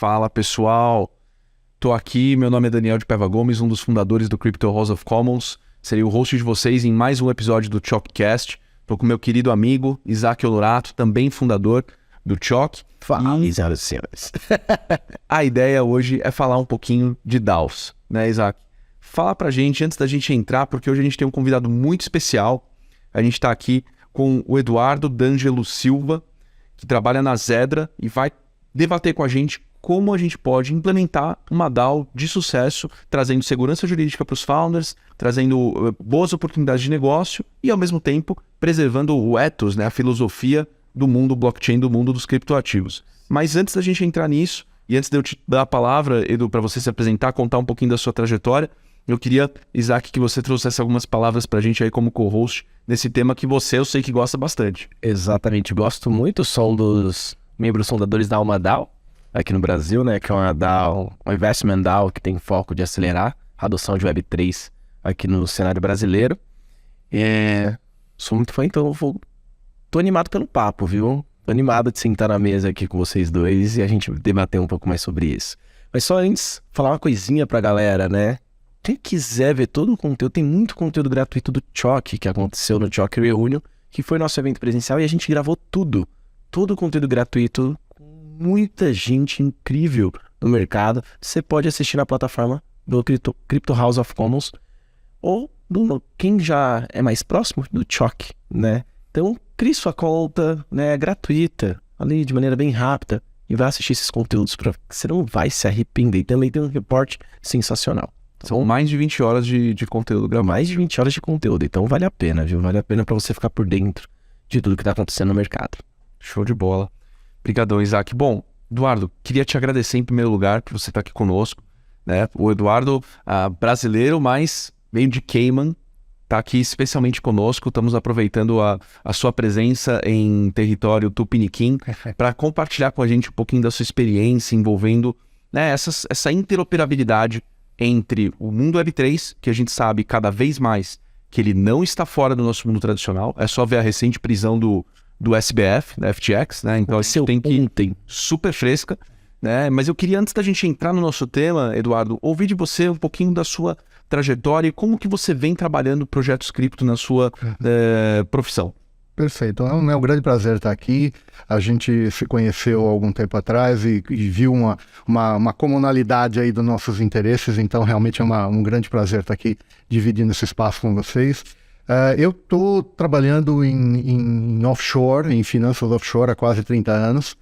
Fala pessoal, tô aqui, meu nome é Daniel de Paiva Gomes, um dos fundadores do Crypto House of Commons. Serei o host de vocês em mais um episódio do Chalkcast. Tô com meu querido amigo Isaac Olorato, também fundador do Chalk. Fala, senhoras e senhores. A ideia hoje é falar um pouquinho de DAOs, né, Isaac? Fala pra gente, antes da gente entrar, porque hoje a gente tem um convidado muito especial. A gente tá aqui com o Eduardo D'Angelo Silva, que trabalha na Zedra e vai debater com a gente como a gente pode implementar uma DAO de sucesso, trazendo segurança jurídica para os founders, trazendo boas oportunidades de negócio e, ao mesmo tempo, preservando o ethos, né, a filosofia do mundo blockchain, do mundo dos criptoativos. Mas antes da gente entrar nisso, e antes de eu te dar a palavra, Edu, para você se apresentar, contar um pouquinho da sua trajetória, eu queria, Isaac, que você trouxesse algumas palavras para a gente aí como co-host nesse tema que você, eu sei que gosta bastante. Exatamente, gosto muito, sou um dos membros fundadores da Alma DAO, aqui no Brasil, né, que é uma DAO, uma investment DAO que tem foco de acelerar a adoção de Web3 aqui no cenário brasileiro. Sou muito fã, então tô animado pelo papo, viu? Tô animado de sentar na mesa aqui com vocês dois e a gente debater um pouco mais sobre isso. Mas só antes, falar uma coisinha pra galera, né? Quem quiser ver todo o conteúdo, tem muito conteúdo gratuito do Chalk, que aconteceu no Chalk Reunion, que foi nosso evento presencial, e a gente gravou todo o conteúdo gratuito, com muita gente incrível no mercado. Você pode assistir na plataforma do Crypto House of Commons, ou quem já é mais próximo, do Chalk, né? Então, crie sua conta, né, gratuita, ali de maneira bem rápida, e vai assistir esses conteúdos, que você não vai se arrepender. Também tem um reporte sensacional. São mais de 20 horas de conteúdo gravado. Mais de 20 horas de conteúdo, então vale a pena, viu? Vale a pena para você ficar por dentro de tudo que está acontecendo no mercado. Show de bola. Obrigadão, Isaac. Bom, Eduardo, queria te agradecer em primeiro lugar por você estar aqui conosco, né? O Eduardo, brasileiro, mas veio de Cayman, está aqui especialmente conosco. Estamos aproveitando a sua presença em território tupiniquim para compartilhar com a gente um pouquinho da sua experiência envolvendo, né, essa interoperabilidade entre o mundo Web3, que a gente sabe cada vez mais que ele não está fora do nosso mundo tradicional. É só ver a recente prisão do SBF, da FTX, né? Então a gente tem super fresca, né? Mas eu queria, antes da gente entrar no nosso tema, Eduardo, ouvir de você um pouquinho da sua trajetória e como que você vem trabalhando projetos cripto na sua profissão. Perfeito, é um grande prazer estar aqui. A gente se conheceu há algum tempo atrás e viu uma comunalidade aí dos nossos interesses, então realmente é um grande prazer estar aqui dividindo esse espaço com vocês. Eu estou trabalhando em offshore, em finanças offshore há quase 30 anos.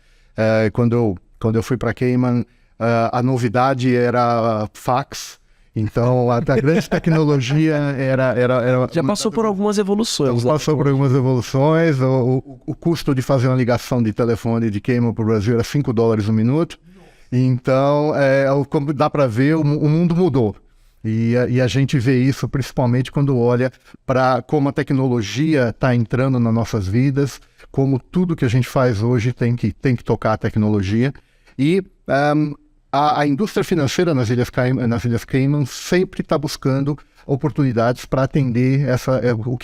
Quando eu fui para Cayman, a novidade era fax. Então, a grande tecnologia era... Já passou por algumas evoluções. Passou por algumas evoluções. O custo de fazer uma ligação de telefone de Cayman para o Brasil era $5 um minuto. Então, como dá para ver, o mundo mudou. E a gente vê isso principalmente quando olha para como a tecnologia está entrando nas nossas vidas, como tudo que a gente faz hoje tem que tocar a tecnologia. E... A indústria financeira nas Ilhas Cayman sempre está buscando oportunidades para atender o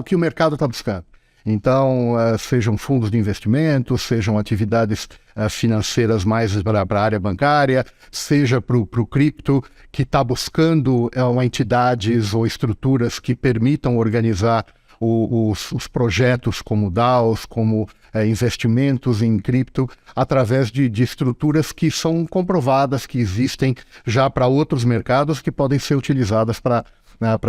que o mercado está buscando. Então, sejam fundos de investimento, sejam atividades financeiras mais para a área bancária, seja para o cripto, que está buscando entidades ou estruturas que permitam organizar os projetos como DAOs, como investimentos em cripto, através de estruturas que são comprovadas, que existem já para outros mercados, que podem ser utilizadas para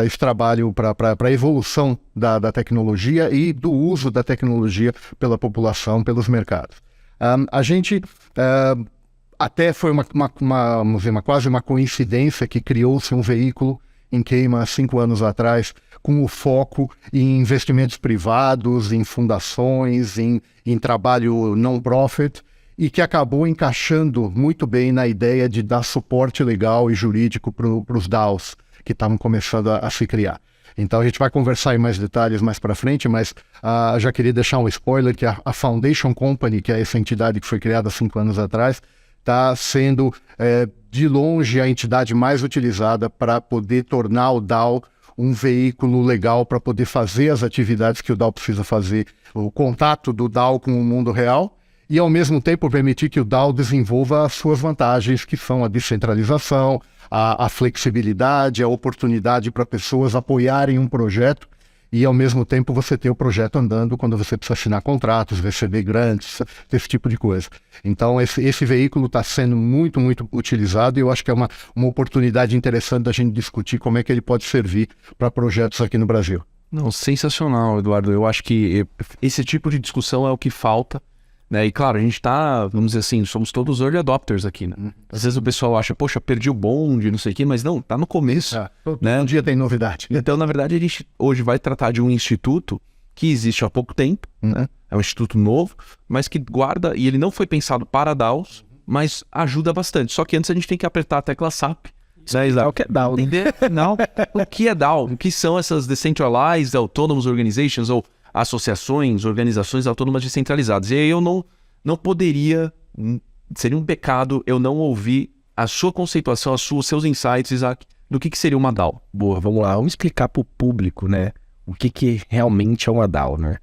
esse trabalho, para a evolução da tecnologia e do uso da tecnologia pela população, pelos mercados. A gente... até foi vamos dizer, quase uma coincidência que criou-se um veículo em Cayman há 5 anos atrás, com o foco em investimentos privados, em fundações, em trabalho non-profit, e que acabou encaixando muito bem na ideia de dar suporte legal e jurídico para os DAOs que estavam começando a se criar. Então a gente vai conversar em mais detalhes mais para frente, mas já queria deixar um spoiler que a Foundation Company, que é essa entidade que foi criada há 5 anos atrás, está sendo de longe a entidade mais utilizada para poder tornar o DAO um veículo legal para poder fazer as atividades que o DAO precisa fazer, o contato do DAO com o mundo real e ao mesmo tempo permitir que o DAO desenvolva as suas vantagens, que são a descentralização, a flexibilidade, a oportunidade para pessoas apoiarem um projeto e ao mesmo tempo você ter o projeto andando quando você precisa assinar contratos, receber grandes, esse tipo de coisa. Então esse veículo está sendo muito, muito utilizado e eu acho que é uma oportunidade interessante da gente discutir como é que ele pode servir para projetos aqui no Brasil. Não, sensacional, Eduardo. Eu acho que esse tipo de discussão é o que falta, né? E claro, a gente tá, vamos dizer assim, somos todos early adopters aqui, né? Às vezes o pessoal acha, poxa, perdi o bonde, não sei o quê, mas não, tá no começo, né? Um dia tem novidade. Então, na verdade, a gente hoje vai tratar de um instituto que existe há pouco tempo, né? É um instituto novo, mas que guarda, e ele não foi pensado para DAOs, mas ajuda bastante. Só que antes a gente tem que apertar a tecla SAP. O que é DAO, né? Entender, não, o que é DAO? O que são essas Decentralized Autonomous Organizations ou associações, organizações autônomas descentralizadas? E aí eu não poderia, seria um pecado eu não ouvir a sua conceituação, os seus insights, Isaac, do que seria uma DAO. Boa, vamos lá, vamos explicar para o público, né, o que realmente é uma DAO, né?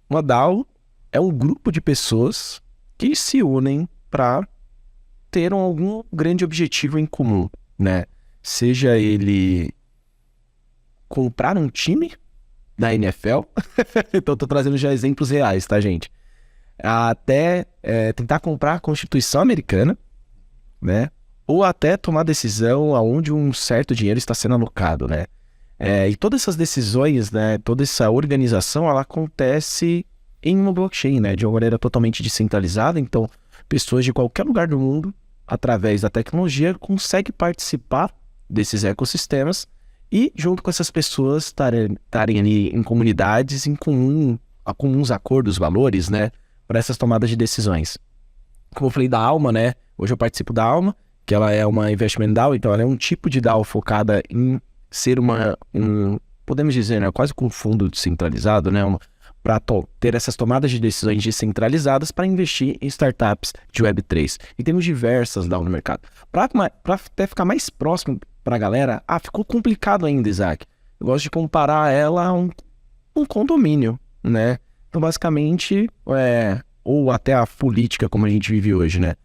Uma DAO é um grupo de pessoas que se unem para ter algum grande objetivo em comum, né? Seja ele comprar um time da NFL, então tô trazendo já exemplos reais, tá, gente? Até tentar comprar a Constituição Americana, né? Ou até tomar decisão aonde um certo dinheiro está sendo alocado, né? E todas essas decisões, né? Toda essa organização, ela acontece em uma blockchain, né? De uma maneira totalmente descentralizada, então pessoas de qualquer lugar do mundo, através da tecnologia, conseguem participar desses ecossistemas e, junto com essas pessoas, estarem ali em comunidades, em comuns acordos, valores, né, para essas tomadas de decisões. Como eu falei da Alma, né, hoje eu participo da Alma, que ela é uma investment DAO, então ela é um tipo de DAO focada em ser podemos dizer, né, quase com um fundo descentralizado, né, para ter essas tomadas de decisões descentralizadas para investir em startups de Web3. E temos diversas DAO no mercado. Para até ficar mais próximo para a galera, ficou complicado ainda, Isaac. Eu gosto de comparar ela a um condomínio, né? Então, basicamente, ou até a política como a gente vive hoje, né?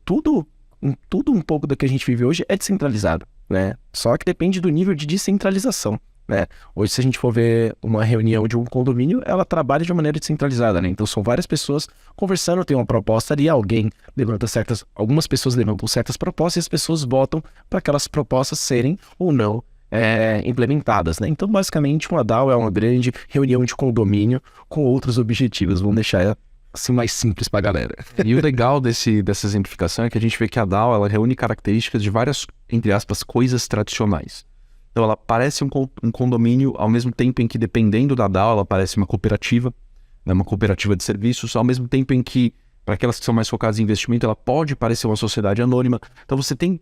Tudo um pouco do que a gente vive hoje é descentralizado, né? Só que depende do nível de descentralização, né? Hoje, se a gente for ver uma reunião de um condomínio, ela trabalha de uma maneira descentralizada, né? Então são várias pessoas conversando, tem uma proposta ali, algumas pessoas levantam certas propostas e as pessoas votam para aquelas propostas serem ou não implementadas, né? Então basicamente uma DAO é uma grande reunião de condomínio com outros objetivos. Vamos deixar assim mais simples para a galera. E o legal dessa exemplificação é que a gente vê que a DAO ela reúne características de várias, entre aspas, coisas tradicionais. Então ela parece um condomínio, ao mesmo tempo em que, dependendo da DAO, ela parece uma cooperativa, né, uma cooperativa de serviços, ao mesmo tempo em que, para aquelas que são mais focadas em investimento, ela pode parecer uma sociedade anônima. Então você tem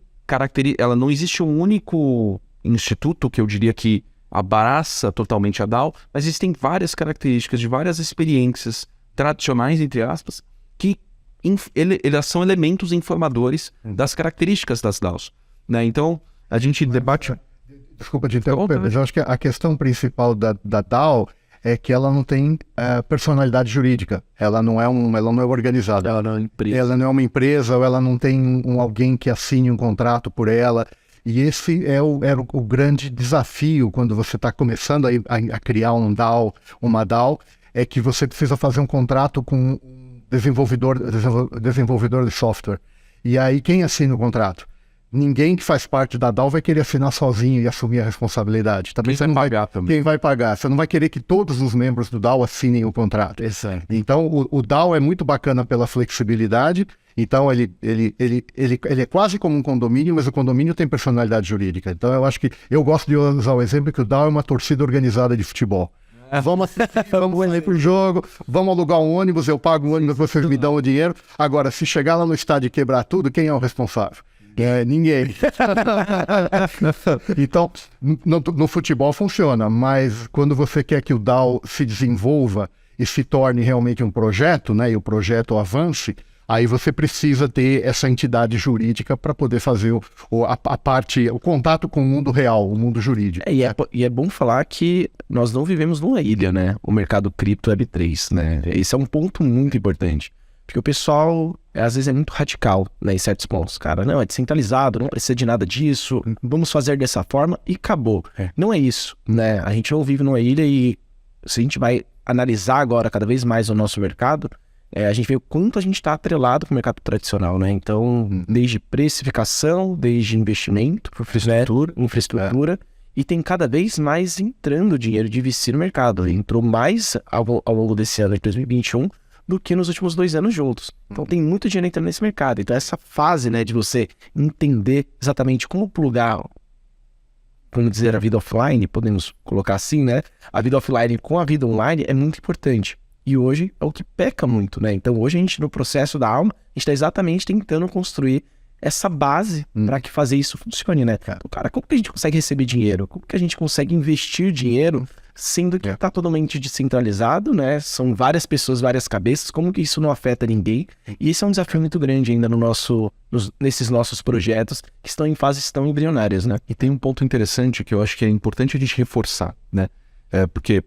ela não existe um único instituto que eu diria que abraça totalmente a DAO, mas existem várias características de várias experiências tradicionais, entre aspas, que elas são elementos informadores das características das DAOs, né? Então a gente debate... Desculpa te interromper, mas eu acho que a questão principal da DAO é que ela não tem personalidade jurídica. Ela não é organizada. Ela não é uma empresa. Ela não é uma empresa, ou ela não tem alguém que assine um contrato por ela. E esse era o grande desafio quando você está começando a criar um DAO, uma DAO, é que você precisa fazer um contrato com um desenvolvedor de software. E aí quem assina o contrato? Ninguém que faz parte da DAO vai querer assinar sozinho e assumir a responsabilidade. Também Quem vai pagar também? Quem vai pagar? Você não vai querer que todos os membros do DAO assinem o contrato. Exato. Então, o DAO é muito bacana pela flexibilidade. Então, ele é quase como um condomínio, mas o condomínio tem personalidade jurídica. Então, eu gosto de usar o exemplo que o DAO é uma torcida organizada de futebol. Vamos ir pro jogo, vamos alugar um ônibus, eu pago o ônibus, vocês me dão o dinheiro. Agora, se chegar lá no estádio e quebrar tudo, quem é o responsável? Ninguém. Então, no futebol funciona, mas quando você quer que o DAO se desenvolva e se torne realmente um projeto, né, e o projeto avance, aí você precisa ter essa entidade jurídica para poder fazer o contato com o mundo real, o mundo jurídico. E é bom falar que nós não vivemos numa ilha, né? O mercado cripto Web3, né? Esse é um ponto muito importante. Porque o pessoal, às vezes, é muito radical, né, em certos pontos. Cara, não, é descentralizado, não precisa de nada disso, vamos fazer dessa forma e acabou. Não é isso, né? A gente não vive numa ilha e se a gente vai analisar agora cada vez mais o nosso mercado, a gente vê o quanto a gente está atrelado com o mercado tradicional, né? Então, desde precificação, desde investimento, infraestrutura, e tem cada vez mais entrando dinheiro de VC no mercado. Entrou mais ao longo desse ano de 2021 do que nos últimos 2 anos juntos. Então tem muito dinheiro entrando nesse mercado. Então essa fase, né, de você entender exatamente como plugar, vamos dizer, a vida offline, podemos colocar assim, né? A vida offline com a vida online é muito importante. E hoje é o que peca muito, né? Então hoje a gente, no processo da alma, a gente está exatamente tentando construir essa base para que fazer isso funcione, né? Então, cara, como que a gente consegue receber dinheiro? Como que a gente consegue investir dinheiro, sendo que está totalmente descentralizado, né? São várias pessoas, várias cabeças, como que isso não afeta ninguém? E esse é um desafio muito grande ainda nesses nossos projetos, que estão em fases tão embrionárias, né? E tem um ponto interessante que eu acho que é importante a gente reforçar, né? Porque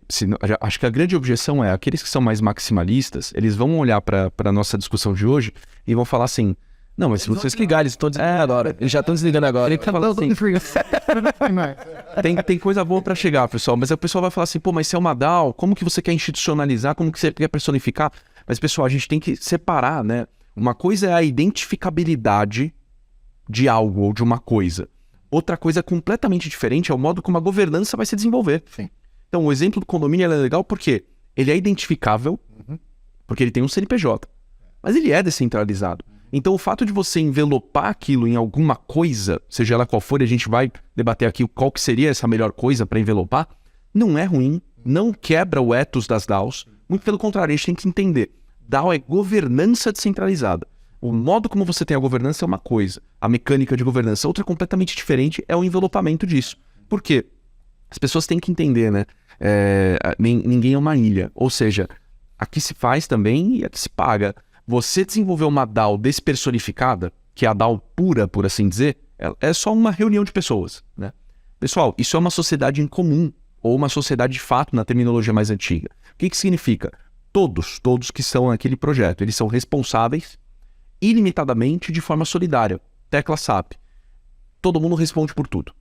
acho que a grande objeção é, aqueles que são mais maximalistas, eles vão olhar para a nossa discussão de hoje e vão falar assim, não, mas se vocês ligarem, eles estão desligando agora. Eles já estão desligando agora. Ele tá falando assim, tem coisa boa para chegar, pessoal. Mas aí o pessoal vai falar assim, pô, mas se é uma DAO, como que você quer institucionalizar? Como que você quer personificar? Mas, pessoal, a gente tem que separar, né? Uma coisa é a identificabilidade de algo ou de uma coisa. Outra coisa completamente diferente é o modo como a governança vai se desenvolver. Sim. Então, o exemplo do condomínio é legal porque ele é identificável, porque ele tem um CNPJ. Mas ele é descentralizado. Então, o fato de você envelopar aquilo em alguma coisa, seja ela qual for, e a gente vai debater aqui qual que seria essa melhor coisa para envelopar, não é ruim, não quebra o ethos das DAOs. Muito pelo contrário, a gente tem que entender. DAO é governança descentralizada. O modo como você tem a governança é uma coisa. A mecânica de governança, outra completamente diferente, é o envelopamento disso. Por quê? As pessoas têm que entender, né? Ninguém é uma ilha. Ou seja, aqui se faz também e aqui se paga. Você desenvolver uma DAO despersonificada, que é a DAO pura, por assim dizer, é só uma reunião de pessoas, né? Pessoal, isso é uma sociedade em comum, ou uma sociedade de fato na terminologia mais antiga. O que significa? Todos que são naquele projeto, eles são responsáveis ilimitadamente de forma solidária. Tecla SAP. Todo mundo responde por tudo.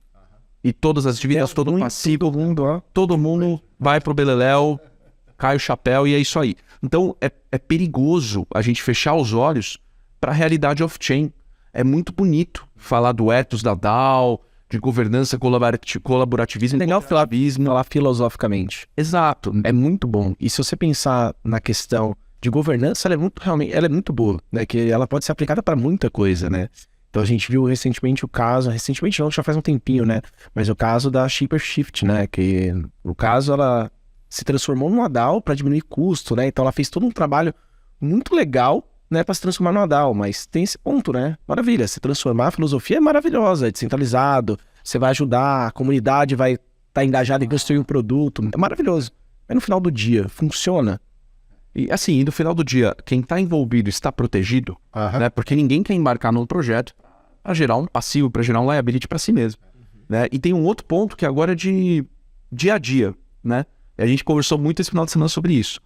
E todas as atividades, todo mundo passivo, todo mundo vai pro beleléu, cai o chapéu e é isso aí. Então, é perigoso a gente fechar os olhos para a realidade off-chain. É muito bonito falar do ethos da DAO, de governança colaborativismo. Legal falar filosoficamente. Exato. É muito bom. E se você pensar na questão de governança, ela é muito boa, né? Que ela pode ser aplicada para muita coisa, né? Então a gente viu recentemente o caso, recentemente não, já faz um tempinho, né? Mas o caso da ShaperShift, né? Que no caso ela se transformou numa DAO para diminuir custo, né? Então ela fez todo um trabalho muito legal, né, para se transformar numa DAO, mas tem esse ponto, né? Maravilha, se transformar, a filosofia é maravilhosa, é descentralizado, você vai ajudar, a comunidade vai estar engajada em construir um produto, é maravilhoso. Mas no final do dia, funciona? E assim, no final do dia, quem está envolvido está protegido, né? Porque ninguém quer embarcar num projeto para gerar um passivo, para gerar um liability para si mesmo, né? E tem um outro ponto que agora é de dia a dia, né? A gente conversou muito esse final de semana sobre isso.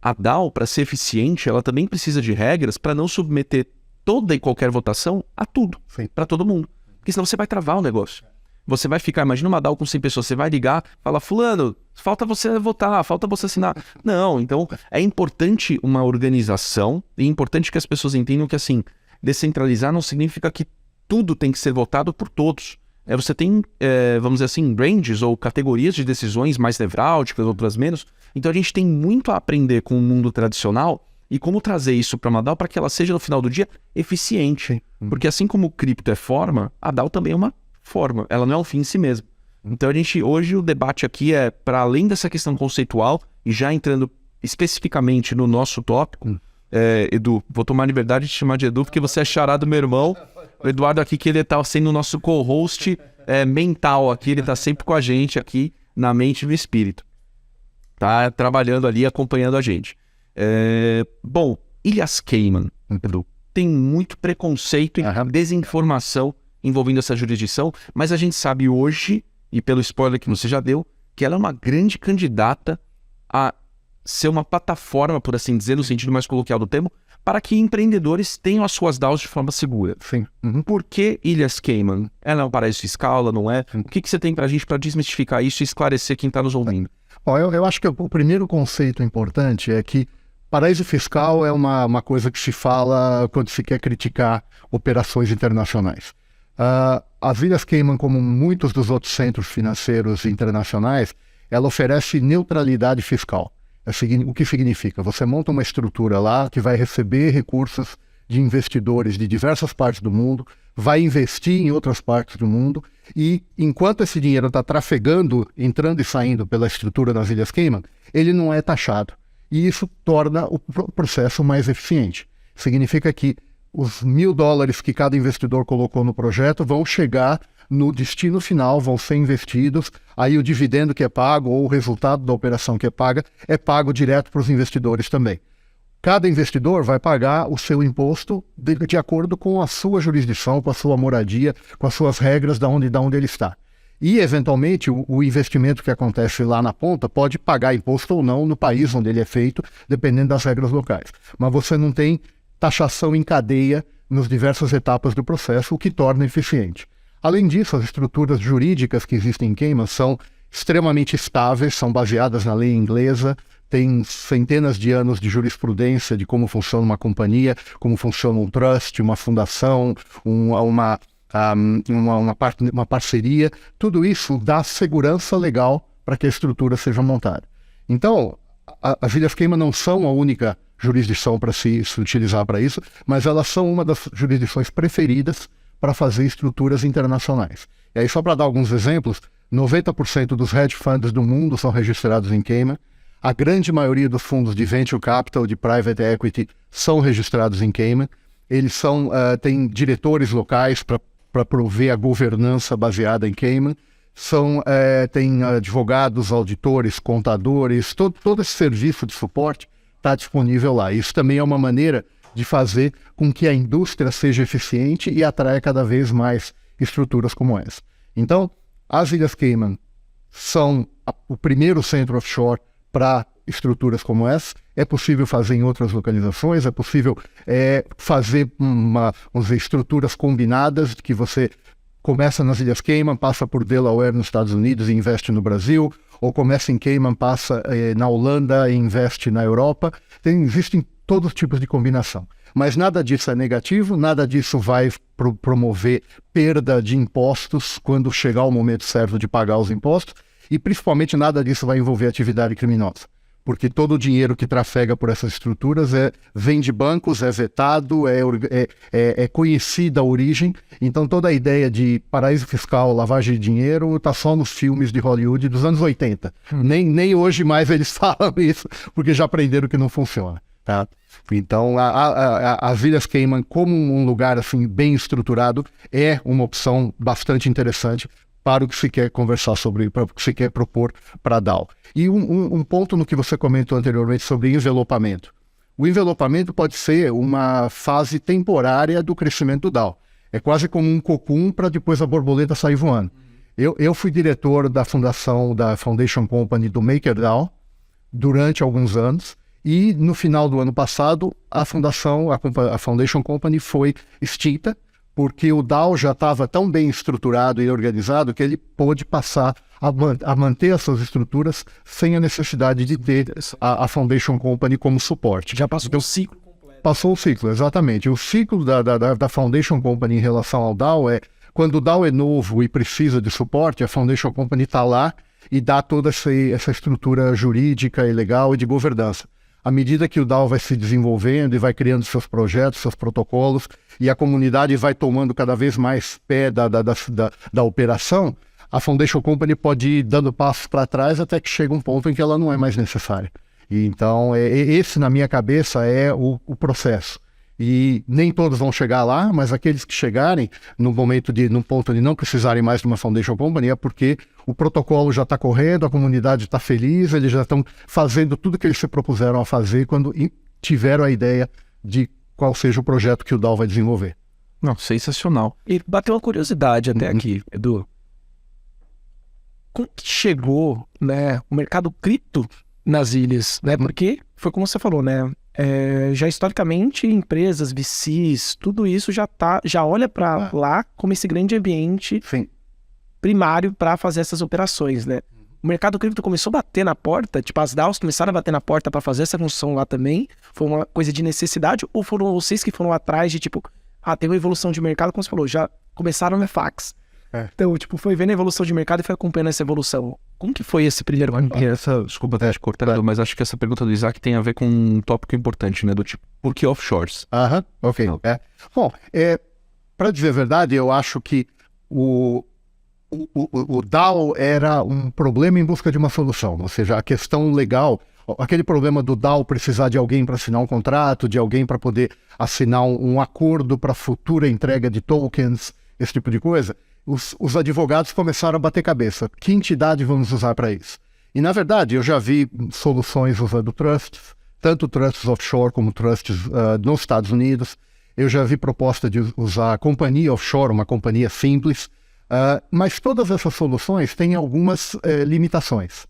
A DAO, para ser eficiente, ela também precisa de regras para não submeter toda e qualquer votação a tudo, para todo mundo. Porque senão você vai travar o negócio. Você vai ficar, imagina uma DAO com 100 pessoas, você vai ligar, fala, fulano, falta você votar, falta você assinar. Não, então é importante uma organização, e é importante que as pessoas entendam que, assim, descentralizar não significa que tudo tem que ser votado por todos. Você tem, vamos dizer assim, ranges ou categorias de decisões mais nevrálgicas, outras menos. Então a gente tem muito a aprender com o mundo tradicional e como trazer isso para uma DAO para que ela seja, no final do dia, eficiente. Porque assim como o cripto é forma, a DAO também é uma forma. Ela não é um fim em si mesmo. Então hoje o debate aqui é, para além dessa questão conceitual, e já entrando especificamente no nosso tópico, Edu, vou tomar a liberdade de te chamar de Edu, porque você é xará do meu irmão. O Eduardo aqui, que ele tá sendo o nosso co-host mental aqui, ele tá sempre com a gente aqui, na mente e no espírito. Tá trabalhando ali, acompanhando a gente. Bom, Ilhas Cayman, Edu, tem muito preconceito e desinformação envolvendo essa jurisdição, mas a gente sabe hoje, e pelo spoiler que você já deu, que ela é uma grande candidata a ser uma plataforma, por assim dizer, no sentido mais coloquial do termo, para que empreendedores tenham as suas DAOs de forma segura. Sim. Por que Ilhas Cayman? Ela é um paraíso fiscal, ela não é? O que você tem pra gente para desmistificar isso e esclarecer quem está nos ouvindo? Bom, eu acho que o primeiro conceito importante é que paraíso fiscal é uma coisa que se fala quando se quer criticar operações internacionais. As Ilhas Cayman, como muitos dos outros centros financeiros internacionais, ela oferece neutralidade fiscal. O que significa? Você monta uma estrutura lá que vai receber recursos de investidores de diversas partes do mundo, vai investir em outras partes do mundo e, enquanto esse dinheiro está trafegando, entrando e saindo pela estrutura das Ilhas Cayman, ele não é taxado. E isso torna o processo mais eficiente. Significa que os $1.000 que cada investidor colocou no projeto vão chegar no destino final, vão ser investidos, aí o dividendo que é pago ou o resultado da operação que é pago direto para os investidores também. Cada investidor vai pagar o seu imposto de acordo com a sua jurisdição, com a sua moradia, com as suas regras da onde ele está. E, eventualmente, o investimento que acontece lá na ponta pode pagar imposto ou não no país onde ele é feito, dependendo das regras locais. Mas você não tem taxação em cadeia nas diversas etapas do processo, o que torna eficiente. Além disso, as estruturas jurídicas que existem em Cayman são extremamente estáveis, são baseadas na lei inglesa, têm centenas de anos de jurisprudência de como funciona uma companhia, como funciona um trust, uma fundação, uma parceria. Tudo isso dá segurança legal para que a estrutura seja montada. Então, as Ilhas Cayman não são a única jurisdição para se utilizar para isso, mas elas são uma das jurisdições preferidas para fazer estruturas internacionais. E aí, só para dar alguns exemplos, 90% dos hedge funds do mundo são registrados em Cayman, a grande maioria dos fundos de venture capital, de private equity, são registrados em Cayman, eles têm diretores locais para prover a governança baseada em Cayman, tem advogados, auditores, contadores, todo esse serviço de suporte está disponível lá. Isso também é uma maneira de fazer com que a indústria seja eficiente e atraia cada vez mais estruturas como essa. Então, as Ilhas Cayman são o primeiro centro offshore para estruturas como essa. É possível fazer em outras localizações, é possível fazer estruturas combinadas, que você começa nas Ilhas Cayman, passa por Delaware nos Estados Unidos e investe no Brasil, ou começa em Cayman, passa na Holanda e investe na Europa. Existem todos os tipos de combinação. Mas nada disso é negativo, nada disso vai promover perda de impostos quando chegar o momento certo de pagar os impostos, e principalmente nada disso vai envolver atividade criminosa. Porque todo o dinheiro que trafega por essas estruturas vem de bancos, é vetado, é conhecida a origem. Então toda a ideia de paraíso fiscal, lavagem de dinheiro, está só nos filmes de Hollywood dos anos 80. Nem hoje mais eles falam isso, porque já aprenderam que não funciona. Tá? Então as Ilhas Cayman, como um lugar assim, bem estruturado, é uma opção bastante interessante para o que se quer conversar sobre, para o que se quer propor para a DAO. E um ponto no que você comentou anteriormente sobre envelopamento. O envelopamento pode ser uma fase temporária do crescimento do DAO. É quase como um cocum para depois a borboleta sair voando. Eu fui diretor da fundação da Foundation Company do MakerDAO durante alguns anos, e no final do ano passado a Foundation Company foi extinta, porque o DAO já estava tão bem estruturado e organizado que ele pôde passar a manter as suas estruturas sem a necessidade de ter a Foundation Company como suporte. Já passou o ciclo completo. Passou o ciclo, exatamente. O ciclo da Foundation Company em relação ao DAO é, quando o DAO é novo e precisa de suporte, a Foundation Company está lá e dá toda essa estrutura jurídica e legal e de governança. À medida que o DAO vai se desenvolvendo e vai criando seus projetos, seus protocolos, e a comunidade vai tomando cada vez mais pé da operação, a Foundation Company pode ir dando passos para trás até que chega um ponto em que ela não é mais necessária. E então, esse, na minha cabeça, é o processo. E nem todos vão chegar lá, mas aqueles que chegarem num ponto de não precisarem mais de uma Foundation Company é porque o protocolo já está correndo, a comunidade está feliz, eles já estão fazendo tudo que eles se propuseram a fazer quando tiveram a ideia de qual seja o projeto que o DAO vai desenvolver. Não, sensacional. E bateu uma curiosidade até aqui, Edu. Como que chegou, né, o mercado cripto nas ilhas, né? Porque foi como você falou, né? Já historicamente, empresas, VCs, tudo isso já olha para lá como esse grande ambiente Sim. primário para fazer essas operações, né? O mercado cripto começou a bater na porta, tipo, as DAOs começaram a bater na porta para fazer essa função lá também. Foi uma coisa de necessidade, ou foram vocês que foram atrás de, tipo, tem uma evolução de mercado, como você falou, já começaram no fax. Então, tipo, foi vendo a evolução de mercado e foi acompanhando essa evolução. Como que foi esse primeiro ano? Desculpa até te cortar, mas acho que essa pergunta do Isaac tem a ver com um tópico importante, né? Do tipo, por que offshores? Ok. Bom, para dizer a verdade, eu acho que o DAO era um problema em busca de uma solução. Ou seja, a questão legal, aquele problema do DAO precisar de alguém para assinar um contrato, de alguém para poder assinar um acordo para futura entrega de tokens, esse tipo de coisa, os advogados começaram a bater cabeça. Que entidade vamos usar para isso? E, na verdade, eu já vi soluções usando trusts, tanto trusts offshore como trusts nos Estados Unidos. Eu já vi proposta de usar a companhia offshore, uma companhia simples, mas todas essas soluções têm algumas limitações.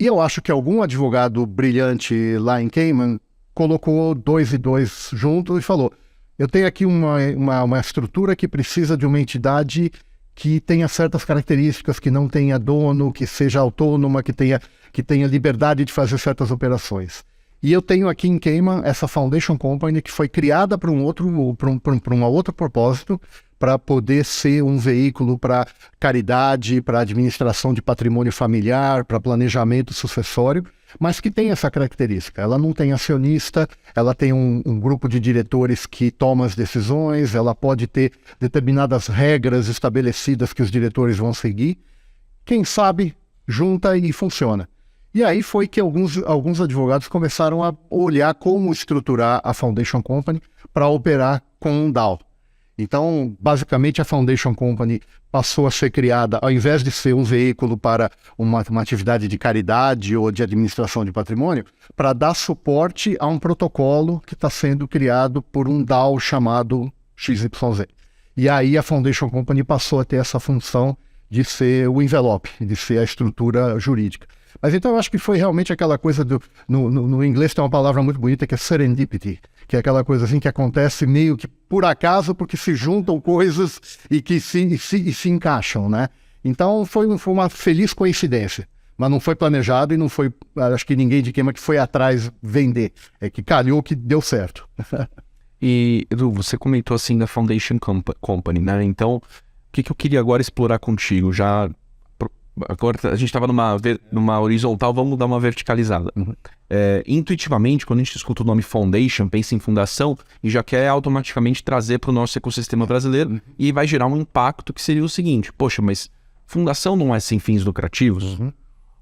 E eu acho que algum advogado brilhante lá em Cayman colocou 2 e 2 juntos e falou: eu tenho aqui uma estrutura que precisa de uma entidade que tenha certas características, que não tenha dono, que seja autônoma, que tenha liberdade de fazer certas operações. E eu tenho aqui em Cayman essa Foundation Company que foi criada para um outro propósito, para poder ser um veículo para caridade, para administração de patrimônio familiar, para planejamento sucessório, mas que tem essa característica. Ela não tem acionista, ela tem um grupo de diretores que toma as decisões, ela pode ter determinadas regras estabelecidas que os diretores vão seguir. Quem sabe, junta e funciona. E aí foi que alguns advogados começaram a olhar como estruturar a Foundation Company para operar com um DAO. Então, basicamente, a Foundation Company passou a ser criada, ao invés de ser um veículo para uma atividade de caridade ou de administração de patrimônio, para dar suporte a um protocolo que está sendo criado por um DAO chamado XYZ. E aí a Foundation Company passou a ter essa função de ser o envelope, de ser a estrutura jurídica. Mas então eu acho que foi realmente aquela coisa no inglês tem uma palavra muito bonita que é serendipity, que é aquela coisa assim que acontece meio que por acaso, porque se juntam coisas e que se encaixam, né? Então foi uma feliz coincidência, mas não foi planejado e não foi, acho que ninguém de Cayman que foi atrás vender, é que calhou que deu certo. E, Edu, você comentou assim da Foundation Company, né? Então, o que eu queria agora explorar contigo? Agora a gente estava numa horizontal, vamos dar uma verticalizada. Intuitivamente, quando a gente escuta o nome Foundation, pensa em fundação e já quer automaticamente trazer para o nosso ecossistema brasileiro e vai gerar um impacto que seria o seguinte: poxa, mas fundação não é sem fins lucrativos?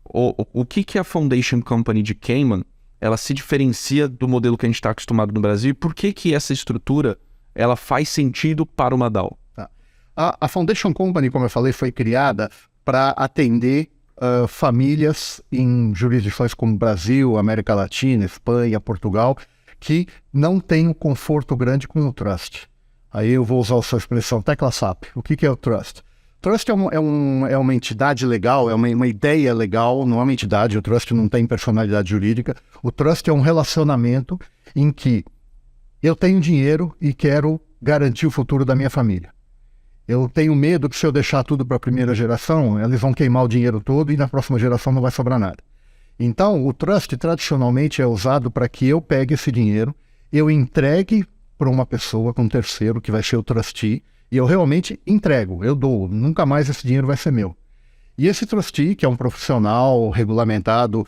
O que a Foundation Company de Cayman, ela se diferencia do modelo que a gente está acostumado no Brasil, e por que essa estrutura ela faz sentido para uma DAO? A Foundation Company, como eu falei, foi criada para atender famílias em jurisdições como Brasil, América Latina, Espanha, Portugal, que não têm um conforto grande com o trust. Aí eu vou usar a sua expressão tecla SAP. O que é o trust? Trust é uma entidade legal, é uma ideia legal, não é uma entidade, o trust não tem personalidade jurídica. O trust é um relacionamento em que eu tenho dinheiro e quero garantir o futuro da minha família. Eu tenho medo que se eu deixar tudo para a primeira geração, eles vão queimar o dinheiro todo e na próxima geração não vai sobrar nada. Então, o trust tradicionalmente é usado para que eu pegue esse dinheiro, eu entregue para uma pessoa, para um terceiro, que vai ser o trustee, e eu realmente entrego, eu dou, nunca mais esse dinheiro vai ser meu. E esse trustee, que é um profissional regulamentado,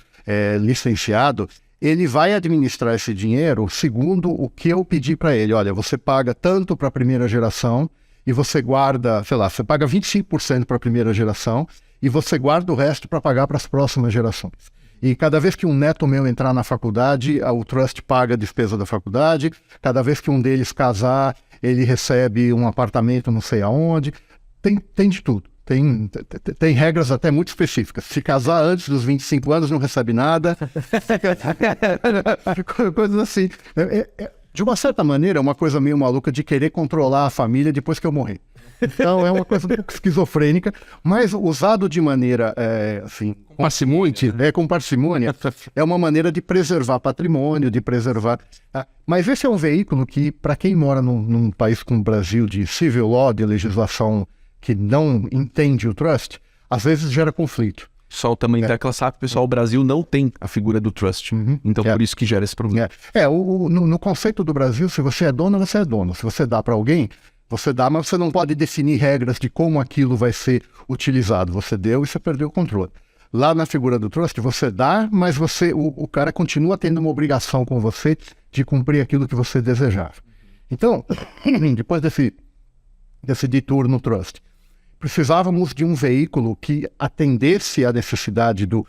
licenciado, ele vai administrar esse dinheiro segundo o que eu pedi para ele. Olha, você paga tanto para a primeira geração, e você guarda, sei lá, você paga 25% para a primeira geração e você guarda o resto para pagar para as próximas gerações. E cada vez que um neto meu entrar na faculdade, o trust paga a despesa da faculdade. Cada vez que um deles casar, ele recebe um apartamento não sei aonde. Tem de tudo. Tem regras até muito específicas. Se casar antes dos 25 anos, não recebe nada. Coisas assim. De uma certa maneira, é uma coisa meio maluca de querer controlar a família depois que eu morrer. Então, é uma coisa um pouco esquizofrênica, mas usado de maneira, assim... com parcimônia, é uma maneira de preservar patrimônio, de preservar... Mas esse é um veículo que, para quem mora num país como o Brasil, de civil law, de legislação que não entende o trust, às vezes gera conflito. Só também tecla sabe, pessoal, o Brasil não tem a figura do trust. Então, por isso que gera esse problema. No conceito do Brasil, se você é dono, você é dono. Se você dá para alguém, você dá, mas você não pode definir regras de como aquilo vai ser utilizado. Você deu e você perdeu o controle. Lá na figura do trust, você dá, mas o cara continua tendo uma obrigação com você de cumprir aquilo que você desejar. Então, depois desse detour no trust, precisávamos de um veículo que atendesse à necessidade do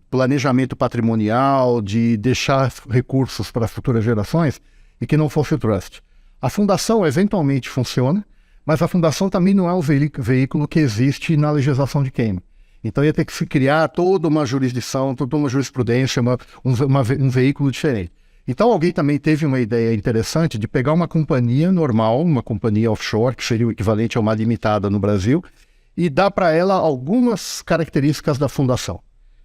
planejamento patrimonial, de deixar recursos para futuras gerações e que não fosse o trust. A fundação eventualmente funciona, mas a fundação também não é o veículo que existe na legislação de Cayman. Então ia ter que se criar toda uma jurisdição, toda uma jurisprudência, um veículo diferente. Então alguém também teve uma ideia interessante de pegar uma companhia normal, uma companhia offshore, que seria o equivalente a uma limitada no Brasil, e dar para ela algumas características da fundação.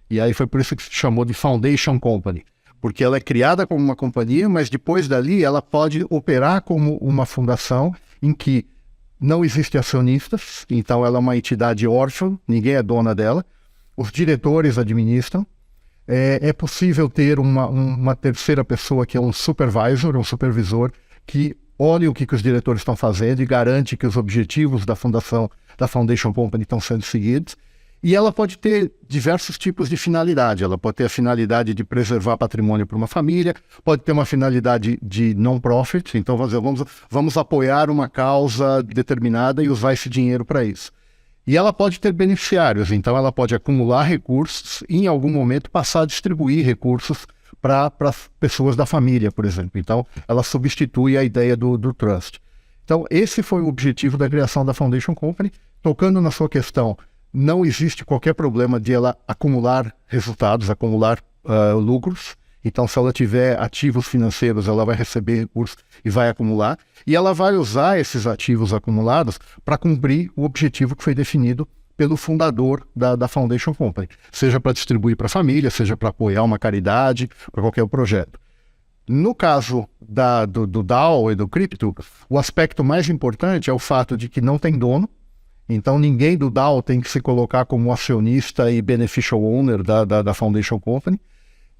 E aí foi por isso que se chamou de Foundation Company, porque ela é criada como uma companhia, mas depois dali ela pode operar como uma fundação em que não existem acionistas, então ela é uma entidade órfã, ninguém é dona dela, os diretores administram. É possível ter uma terceira pessoa que é um supervisor, um supervisor, que olha o que os diretores estão fazendo e garante que os objetivos da fundação, da Foundation Company, estão sendo seguidos. E ela pode ter diversos tipos de finalidade. Ela pode ter a finalidade de preservar patrimônio para uma família, pode ter uma finalidade de non-profit, então vamos apoiar uma causa determinada e usar esse dinheiro para isso. E ela pode ter beneficiários, então ela pode acumular recursos e em algum momento passar a distribuir recursos para as pessoas da família, por exemplo. Então ela substitui a ideia do trust. Então esse foi o objetivo da criação da Foundation Company. Tocando na sua questão, não existe qualquer problema de ela acumular resultados, acumular lucros. Então, se ela tiver ativos financeiros, ela vai receber recursos e vai acumular. E ela vai usar esses ativos acumulados para cumprir o objetivo que foi definido pelo fundador da Foundation Company. Seja para distribuir para a família, seja para apoiar uma caridade, para qualquer projeto. No caso do DAO e do cripto, o aspecto mais importante é o fato de que não tem dono. Então, ninguém do DAO tem que se colocar como acionista e beneficial owner da Foundation Company.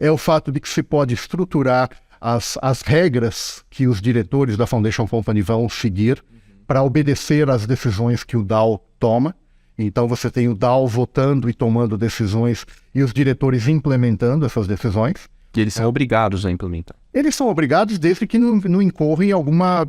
É o fato de que se pode estruturar as regras que os diretores da Foundation Company vão seguir para obedecer às decisões que o DAO toma. Então você tem o DAO votando e tomando decisões e os diretores implementando essas decisões. E eles são obrigados a implementar. Eles são obrigados desde que não incorrem em alguma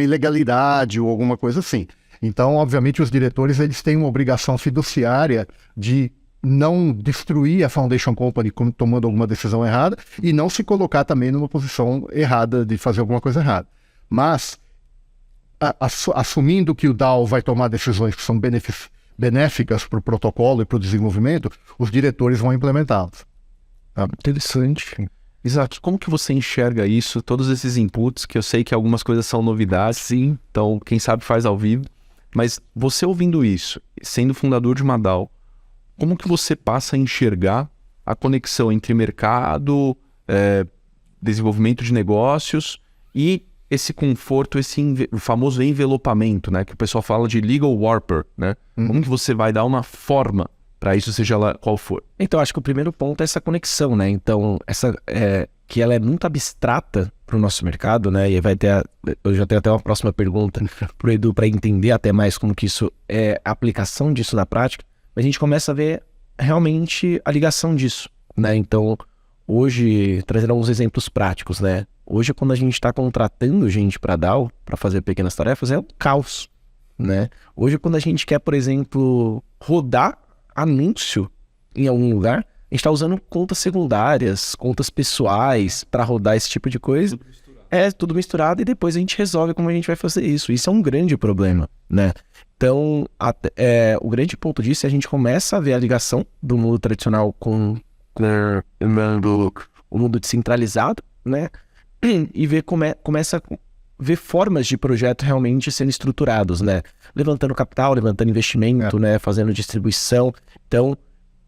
ilegalidade ou alguma coisa assim. Então, obviamente, os diretores eles têm uma obrigação fiduciária de não destruir a Foundation Company tomando alguma decisão errada e não se colocar também numa posição errada de fazer alguma coisa errada. Mas, assumindo que o DAO vai tomar decisões que são benéficas para o protocolo e para o desenvolvimento, os diretores vão implementá-las. Interessante. Isaac, como que você enxerga isso, todos esses inputs, que eu sei que algumas coisas são novidades, sim, então quem sabe faz ao vivo, mas você ouvindo isso, sendo fundador de uma DAO, como que você passa a enxergar a conexão entre mercado, desenvolvimento de negócios e esse conforto, o famoso envelopamento, né? Que o pessoal fala de legal warper, né? Como que você vai dar uma forma para isso, seja lá qual for? Então, acho que o primeiro ponto é essa conexão, né? Então, que ela é muito abstrata para o nosso mercado, né? E vai ter, eu já tenho até uma próxima pergunta para o Edu para entender até mais como que isso é a aplicação disso na prática. Mas a gente começa a ver realmente a ligação disso, né? Então, hoje, trazendo alguns exemplos práticos, né? Hoje, quando a gente está contratando gente para DAO, para fazer pequenas tarefas, é um caos, né? Hoje, quando a gente quer, por exemplo, rodar anúncio em algum lugar, a gente está usando contas secundárias, contas pessoais para rodar esse tipo de coisa. É tudo misturado e depois a gente resolve como a gente vai fazer isso. Isso é um grande problema, né? Então, o grande ponto disso é a gente começa a ver a ligação do mundo tradicional com o mundo descentralizado, né? e começa a ver formas de projeto realmente sendo estruturados, né? Levantando capital, levantando investimento, né? Fazendo distribuição. Então,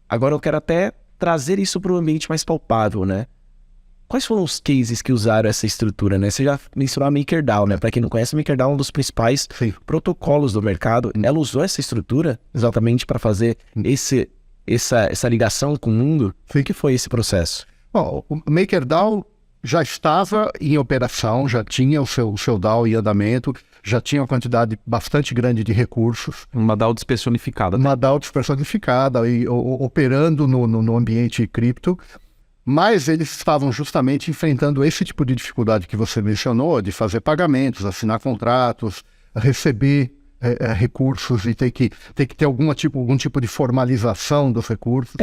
agora eu quero até trazer isso para um ambiente mais palpável, né? Quais foram os cases que usaram essa estrutura, né? Você já mencionou a MakerDAO, né? Para quem não conhece, a MakerDAO é um dos principais protocolos do mercado. Ela usou essa estrutura exatamente para fazer essa ligação com o mundo? O que foi esse processo? Bom, o MakerDAO já estava em operação, já tinha o seu DAO em andamento, já tinha uma quantidade bastante grande de recursos. Uma DAO despersonificada. Uma DAO despersonificada e operando no ambiente cripto. Mas eles estavam justamente enfrentando esse tipo de dificuldade que você mencionou, de fazer pagamentos, assinar contratos, receber recursos e ter que ter algum tipo de formalização dos recursos.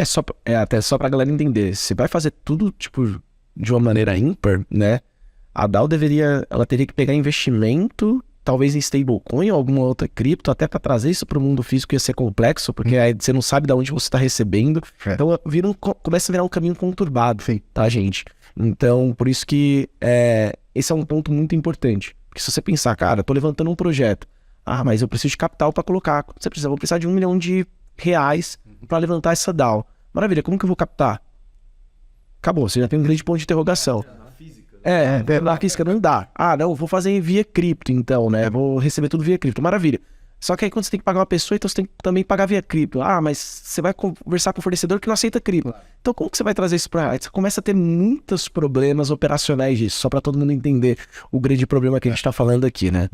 Até só para a galera entender, se vai fazer tudo tipo de uma maneira ímpar, né? A DAO teria que pegar investimento, talvez em stablecoin ou alguma outra cripto, até para trazer isso para o mundo físico ia ser complexo, porque aí você não sabe de onde você está recebendo. Então começa a virar um caminho conturbado, tá, gente? Então, por isso que esse é um ponto muito importante. Porque se você pensar, cara, eu tô levantando um projeto, mas eu preciso de capital para colocar. Vou precisar de R$1 milhão para levantar essa DAO. Maravilha, como que eu vou captar? Acabou, você já tem um grande ponto de interrogação. Na física não dá. Não, vou fazer via cripto então, né? Vou receber tudo via cripto. Maravilha. Só que aí quando você tem que pagar uma pessoa, então você tem que também pagar via cripto. Mas você vai conversar com o fornecedor que não aceita cripto. Então como que você vai trazer isso para... Você começa a ter muitos problemas operacionais disso, só para todo mundo entender o grande problema que a gente está falando aqui, né?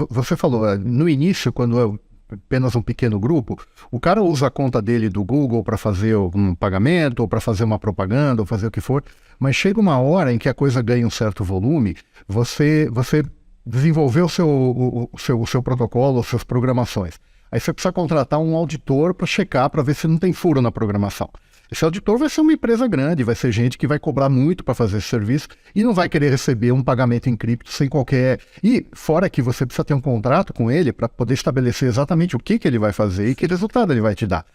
Você falou, no início, quando apenas um pequeno grupo, o cara usa a conta dele do Google para fazer um pagamento, ou para fazer uma propaganda, ou fazer o que for, mas chega uma hora em que a coisa ganha um certo volume, você desenvolveu o seu protocolo, as suas programações. Aí você precisa contratar um auditor para checar, para ver se não tem furo na programação. Esse auditor vai ser uma empresa grande, vai ser gente que vai cobrar muito para fazer esse serviço e não vai querer receber um pagamento em cripto sem qualquer... E fora que você precisa ter um contrato com ele para poder estabelecer exatamente o que ele vai fazer e que resultado ele vai te dar.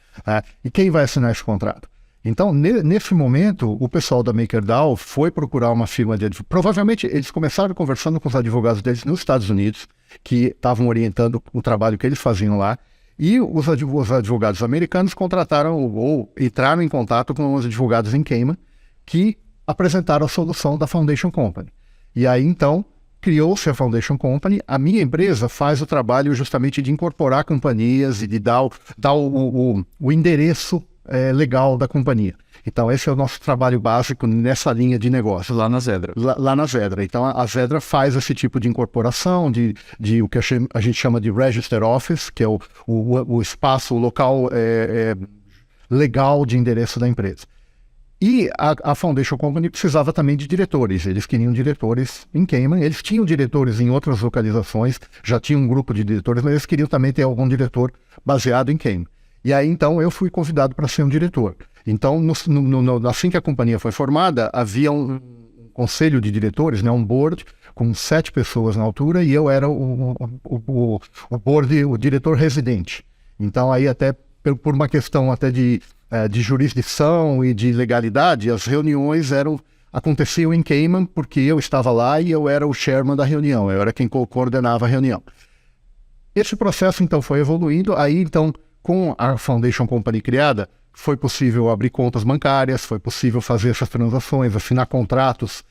E quem vai assinar esse contrato? Então, nesse momento, o pessoal da MakerDAO foi procurar uma firma de advogados. Provavelmente, eles começaram conversando com os advogados deles nos Estados Unidos, que estavam orientando o trabalho que eles faziam lá. E os advogados americanos contrataram ou entraram em contato com os advogados em Cayman, que apresentaram a solução da Foundation Company. E aí, então, criou-se a Foundation Company. A minha empresa faz o trabalho justamente de incorporar companhias e de dar o endereço legal da companhia. Então, esse é o nosso trabalho básico nessa linha de negócio. Lá na Zedra. Lá na Zedra. Então, a Zedra faz esse tipo de incorporação, de o que a gente chama de Register Office, que é o espaço, o local legal de endereço da empresa. E a Foundation Company precisava também de diretores. Eles queriam diretores em Cayman. Eles tinham diretores em outras localizações, já tinham um grupo de diretores, mas eles queriam também ter algum diretor baseado em Cayman. E aí, então, eu fui convidado para ser um diretor. Então, assim que a companhia foi formada, havia um conselho de diretores, né, um board, com 7 pessoas na altura, e eu era o board, o diretor residente. Então, aí até por uma questão até de jurisdição e de legalidade, as reuniões aconteciam em Cayman, porque eu estava lá e eu era o chairman da reunião, eu era quem coordenava a reunião. Esse processo, então, foi evoluindo, aí, então, com a Foundation Company criada, foi possível abrir contas bancárias, foi possível fazer essas transações, assinar contratos,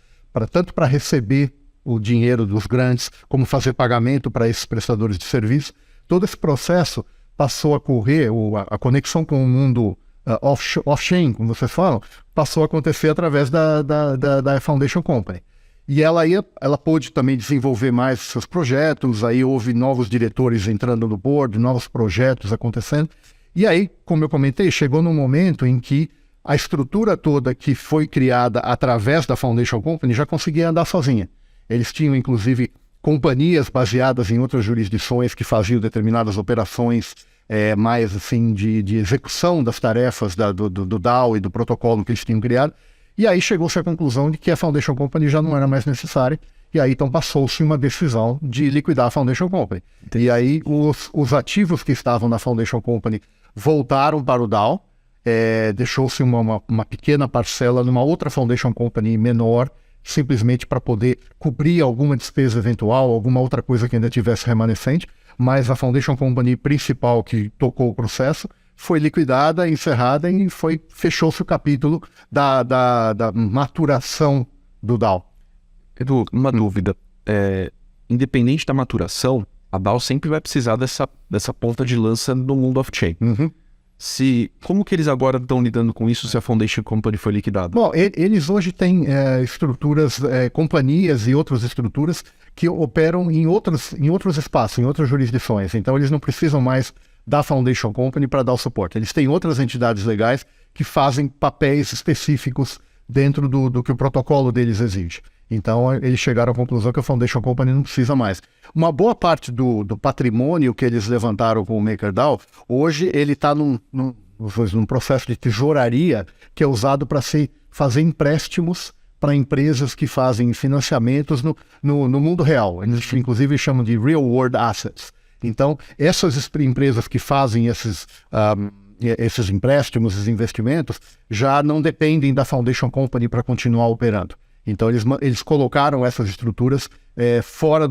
tanto para receber o dinheiro dos grandes, como fazer pagamento para esses prestadores de serviço. Todo esse processo passou a correr, a conexão com o mundo off-chain, como vocês falam, passou a acontecer através da Foundation Company. E ela pôde também desenvolver mais seus projetos, aí houve novos diretores entrando no board, novos projetos acontecendo. E aí, como eu comentei, chegou num momento em que a estrutura toda que foi criada através da Foundation Company já conseguia andar sozinha. Eles tinham, inclusive, companhias baseadas em outras jurisdições que faziam determinadas operações mais assim de execução das tarefas do DAO e do protocolo que eles tinham criado. E aí chegou-se à conclusão de que a Foundation Company já não era mais necessária. E aí, então, passou-se uma decisão de liquidar a Foundation Company. Entendi. E aí, os ativos que estavam na Foundation Company voltaram para o DAO, deixou-se uma pequena parcela numa outra Foundation Company menor, simplesmente para poder cobrir alguma despesa eventual, alguma outra coisa que ainda tivesse remanescente, mas a Foundation Company principal que tocou o processo foi liquidada, encerrada e fechou-se o capítulo da maturação do DAO. Edu, uma dúvida. Independente da maturação, a DAO sempre vai precisar dessa ponta de lança no mundo off-chain. Como que eles agora estão lidando com isso se a Foundation Company foi liquidada? Bom, eles hoje têm estruturas, companhias e outras estruturas que operam em outros espaços, em outras jurisdições. Então, eles não precisam mais da Foundation Company para dar o suporte. Eles têm outras entidades legais que fazem papéis específicos dentro do que o protocolo deles exige. Então, eles chegaram à conclusão que a Foundation Company não precisa mais. Uma boa parte do patrimônio que eles levantaram com o MakerDAO, hoje ele está num processo de tesouraria que é usado para fazer empréstimos para empresas que fazem financiamentos no mundo real. Eles, inclusive, chamam de Real World Assets. Então, essas empresas que fazem esses empréstimos, esses investimentos, já não dependem da Foundation Company para continuar operando. Então, eles colocaram essas estruturas fora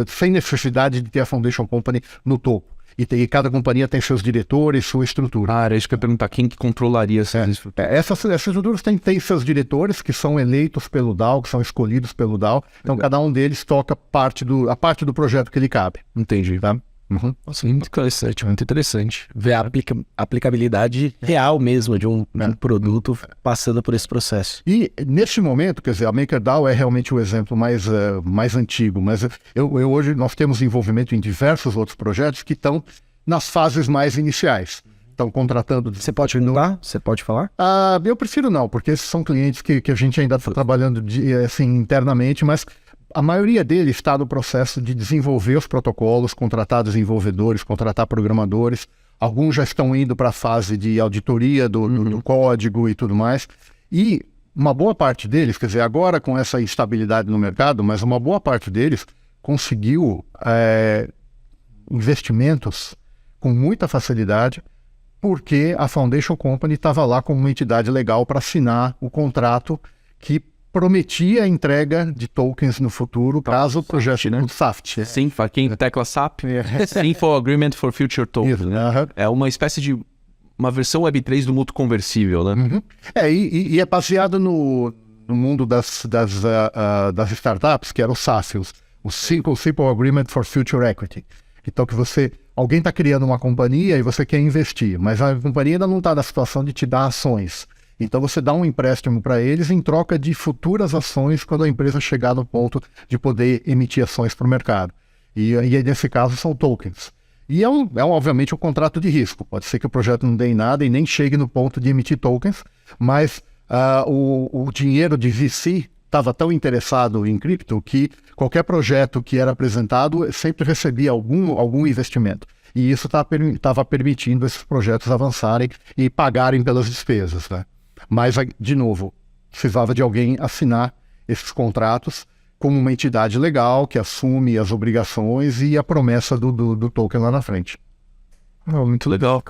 sem necessidade de ter a Foundation Company no topo. E cada companhia tem seus diretores, sua estrutura. Era isso que eu ia perguntar. Quem que controlaria essas estruturas? Essas estruturas têm seus diretores, que são eleitos pelo DAO, que são escolhidos pelo DAO. Então, cada um deles toca a parte do projeto que lhe cabe. Entendi. Tá? Nossa, muito interessante, muito interessante. Ver a aplicabilidade real mesmo de um produto passando por esse processo. E neste momento, quer dizer, a MakerDAO é realmente o exemplo mais antigo, mas hoje nós temos envolvimento em diversos outros projetos que estão nas fases mais iniciais. Estão contratando... Você pode perguntar? Você pode falar? Eu prefiro não, porque esses são clientes que a gente ainda está trabalhando assim, internamente, mas... A maioria deles está no processo de desenvolver os protocolos, contratar desenvolvedores, contratar programadores. Alguns já estão indo para a fase de auditoria do código e tudo mais. E uma boa parte deles, quer dizer, agora com essa instabilidade no mercado, mas uma boa parte deles conseguiu investimentos com muita facilidade, porque a Foundation Company estava lá como uma entidade legal para assinar o contrato que prometia a entrega de tokens no futuro, caso o projeto do SAFT. Sim, para quem tecla SAP, Sim for Agreement for Future Tokens. Né? É uma espécie de uma versão Web3 do mútuo conversível, né? E é baseado no mundo das startups, que era o SAFs, o Simple Agreement for Future Equity. Então, alguém está criando uma companhia e você quer investir, mas a companhia ainda não está na situação de te dar ações. Então, você dá um empréstimo para eles em troca de futuras ações quando a empresa chegar no ponto de poder emitir ações para o mercado. E nesse caso, são tokens. E obviamente, um contrato de risco. Pode ser que o projeto não dê em nada e nem chegue no ponto de emitir tokens, mas o dinheiro de VC estava tão interessado em cripto que qualquer projeto que era apresentado sempre recebia algum investimento. E isso estava permitindo esses projetos avançarem e pagarem pelas despesas, né? Mas, de novo, precisava de alguém assinar esses contratos como uma entidade legal que assume as obrigações e a promessa do token lá na frente. Muito legal.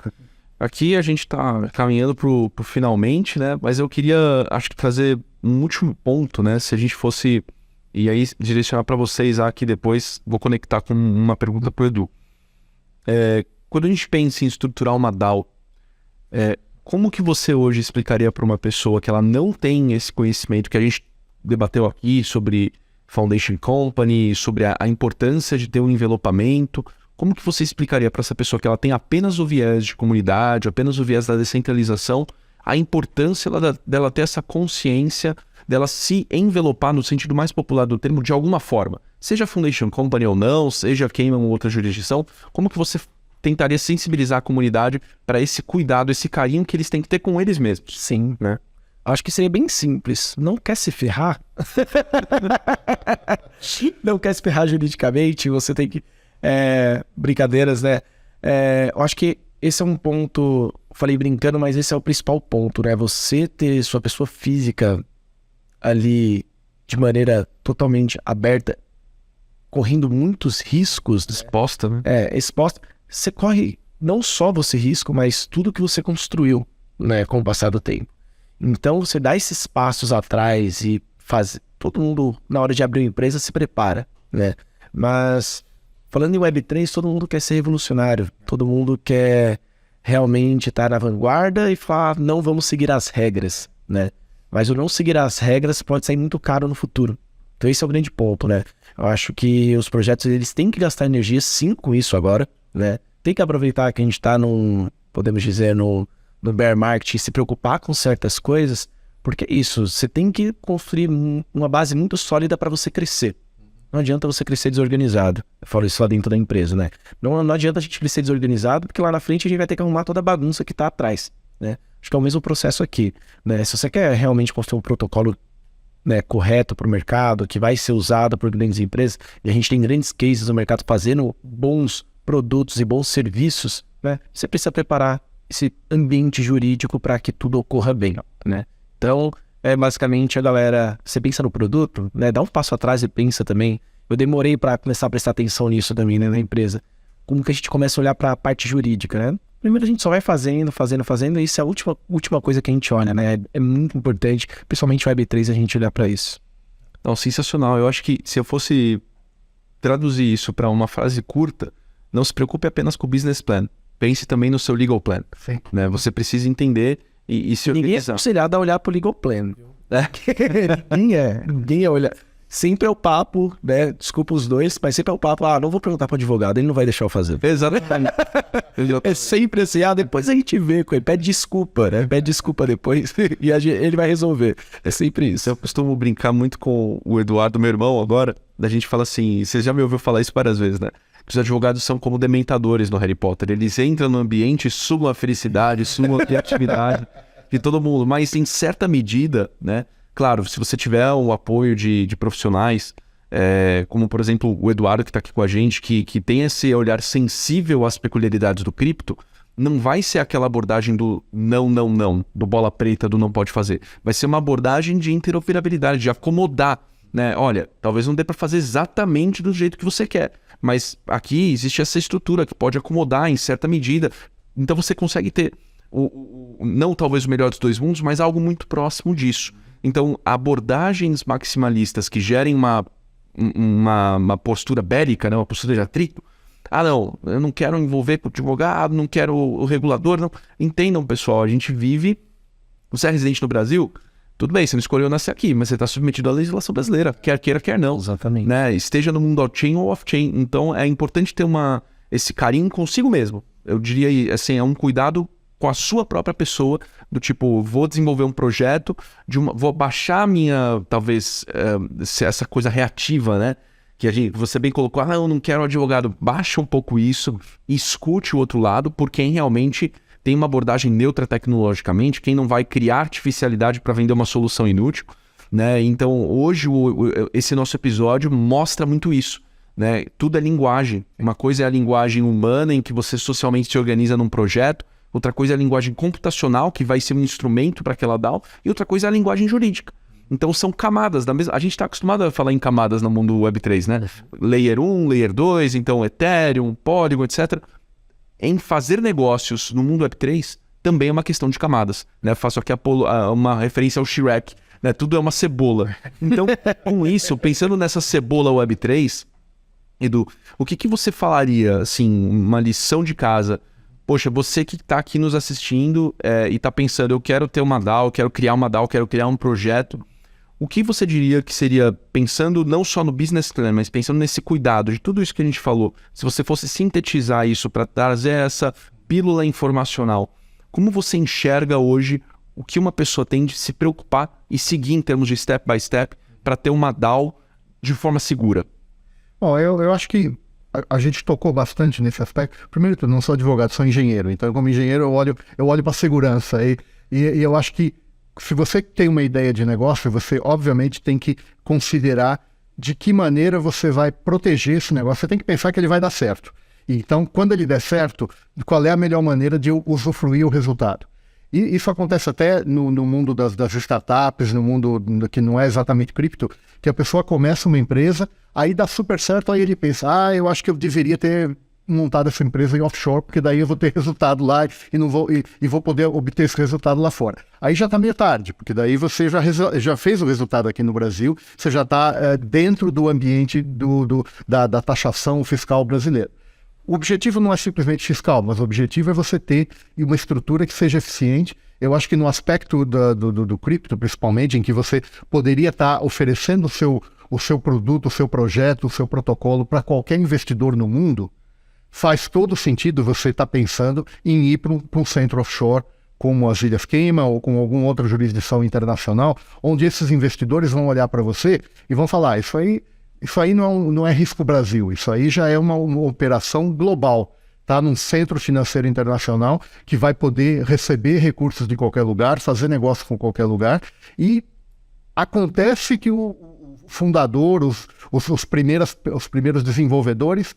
Aqui a gente está caminhando para o finalmente, né? Mas eu queria, acho que trazer um último ponto, né? Se a gente fosse, e aí direcionar para vocês aqui depois, vou conectar com uma pergunta para o Edu. Quando a gente pensa em estruturar uma DAO, como que você hoje explicaria para uma pessoa que ela não tem esse conhecimento que a gente debateu aqui sobre Foundation Company, sobre a importância de ter um envelopamento? Como que você explicaria para essa pessoa que ela tem apenas o viés de comunidade, apenas o viés da descentralização, a importância dela ter essa consciência, dela se envelopar no sentido mais popular do termo de alguma forma? Seja Foundation Company ou não, seja Cayman ou outra jurisdição, como que você tentaria sensibilizar a comunidade para esse cuidado, esse carinho que eles têm que ter com eles mesmos? Sim, né? Acho que seria bem simples. Não quer se ferrar? Não quer se ferrar juridicamente? Você tem que... brincadeiras, né? Eu acho que esse é um ponto... Falei brincando, mas esse é o principal ponto, né? Você ter sua pessoa física ali de maneira totalmente aberta, correndo muitos riscos. Exposta, né? Exposta. Você corre não só você risco, mas tudo que você construiu, né, com o passar do tempo. Então, você dá esses passos atrás e todo mundo, na hora de abrir uma empresa, se prepara, né? Mas, falando em Web3, todo mundo quer ser revolucionário, todo mundo quer realmente estar na vanguarda e falar, não vamos seguir as regras, né? Mas o não seguir as regras pode sair muito caro no futuro. Então esse é o grande ponto, né? Eu acho que os projetos, eles têm que gastar energia sim com isso agora, né? Tem que aproveitar que a gente está podemos dizer, no bear market e se preocupar com certas coisas, porque é isso, você tem que construir uma base muito sólida para você crescer. Não adianta você crescer desorganizado. Eu falo isso lá dentro da empresa, né? Não adianta a gente crescer desorganizado, porque lá na frente a gente vai ter que arrumar toda a bagunça que está atrás, né? Acho que é o mesmo processo aqui, né? Se você quer realmente construir um protocolo, né, correto para o mercado, que vai ser usado por grandes empresas, e a gente tem grandes cases no mercado fazendo bons produtos e bons serviços, né? Você precisa preparar esse ambiente jurídico para que tudo ocorra bem, né? Então, basicamente a galera, você pensa no produto, né? Dá um passo atrás e pensa também. Eu demorei para começar a prestar atenção nisso também, né, na empresa. Como que a gente começa a olhar para a parte jurídica, né? Primeiro a gente só vai fazendo, e isso é a última coisa que a gente olha, né? É muito importante, principalmente o Web3, a gente olhar para isso. Não, sensacional. Eu acho que se eu fosse traduzir isso para uma frase curta, não se preocupe apenas com o business plan. Pense também no seu legal plan. Sim. Né? Você precisa entender e se Ninguém é organizar. aconselhado a olhar para o legal plan. Ninguém é olhar. Sempre é o papo, né? Desculpa os dois, mas sempre é o papo, não vou perguntar para o advogado, ele não vai deixar eu fazer. Exatamente. É sempre assim, depois a gente vê com ele, pede desculpa, né? Pede desculpa depois e ele vai resolver. É sempre isso. Eu costumo brincar muito com o Eduardo, meu irmão, agora. A gente fala assim, você já me ouviu falar isso várias vezes, né? Que os advogados são como dementadores no Harry Potter. Eles entram no ambiente, sugam a felicidade, sugam a criatividade de todo mundo. Mas em certa medida, né? Claro, se você tiver o apoio de profissionais, como por exemplo o Eduardo que está aqui com a gente, que tem esse olhar sensível às peculiaridades do cripto, não vai ser aquela abordagem do não, do bola preta, do não pode fazer. Vai ser uma abordagem de interoperabilidade, de acomodar, né? Olha, talvez não dê para fazer exatamente do jeito que você quer, mas aqui existe essa estrutura que pode acomodar em certa medida. Então você consegue ter, não talvez o melhor dos dois mundos, mas algo muito próximo disso. Então, abordagens maximalistas que gerem uma postura bélica, né? Uma postura de atrito. Não, eu não quero envolver com o advogado, não quero o regulador. Não. Entendam, pessoal, a gente vive... Você é residente no Brasil? Tudo bem, você não escolheu nascer aqui, mas você está submetido à legislação brasileira. Quer queira, quer não. Exatamente. Né? Esteja no mundo on-chain ou off-chain. Então, é importante ter esse carinho consigo mesmo. Eu diria, assim, é um cuidado com a sua própria pessoa, do tipo, vou desenvolver um projeto, vou baixar a minha, talvez, essa coisa reativa, né? Que você bem colocou, eu não quero advogado. Baixa um pouco isso, escute o outro lado, por quem realmente tem uma abordagem neutra tecnologicamente, quem não vai criar artificialidade para vender uma solução inútil, né? Então, hoje, esse nosso episódio mostra muito isso. Né? Tudo é linguagem. Uma coisa é a linguagem humana, em que você socialmente se organiza num projeto. Outra coisa é a linguagem computacional, que vai ser um instrumento para aquela DAO. E outra coisa é a linguagem jurídica. Então são camadas. A gente está acostumado a falar em camadas no mundo Web3, né? Layer 1, Layer 2, então Ethereum, Polygon, etc. Em fazer negócios no mundo Web3 também é uma questão de camadas. Né? Faço aqui uma referência ao Shrek. Né? Tudo é uma cebola. Então, com isso, pensando nessa cebola Web3, Edu, o que você falaria, assim, uma lição de casa? Poxa, você que está aqui nos assistindo e está pensando, eu quero ter uma DAO, eu quero criar uma DAO, quero criar um projeto. O que você diria que seria, pensando não só no business plan, mas pensando nesse cuidado de tudo isso que a gente falou, se você fosse sintetizar isso para trazer essa pílula informacional, como você enxerga hoje o que uma pessoa tem de se preocupar e seguir em termos de step by step para ter uma DAO de forma segura? Bom, eu acho que a gente tocou bastante nesse aspecto. Primeiro, eu não sou advogado, sou engenheiro. Então, como engenheiro, eu olho para a segurança. E eu acho que se você tem uma ideia de negócio, você obviamente tem que considerar de que maneira você vai proteger esse negócio. Você tem que pensar que ele vai dar certo. Então, quando ele der certo, qual é a melhor maneira de usufruir o resultado? E isso acontece até no mundo das startups, no mundo que não é exatamente cripto, que a pessoa começa uma empresa, aí dá super certo, aí ele pensa, eu acho que eu deveria ter montar essa empresa em offshore, porque daí eu vou ter resultado lá e vou poder obter esse resultado lá fora. Aí já está meio tarde, porque daí você já fez o resultado aqui no Brasil, você já está dentro do ambiente da taxação fiscal brasileira. O objetivo não é simplesmente fiscal, mas o objetivo é você ter uma estrutura que seja eficiente. Eu acho que no aspecto do cripto, principalmente, em que você poderia estar oferecendo o seu produto, o seu projeto, o seu protocolo para qualquer investidor no mundo, faz todo sentido você estar pensando em ir para um centro offshore, como as Ilhas Cayman ou com alguma outra jurisdição internacional, onde esses investidores vão olhar para você e vão falar, isso aí não é risco Brasil, isso aí já é uma operação global. Está num centro financeiro internacional que vai poder receber recursos de qualquer lugar, fazer negócio com qualquer lugar. E acontece que o fundador, os primeiros desenvolvedores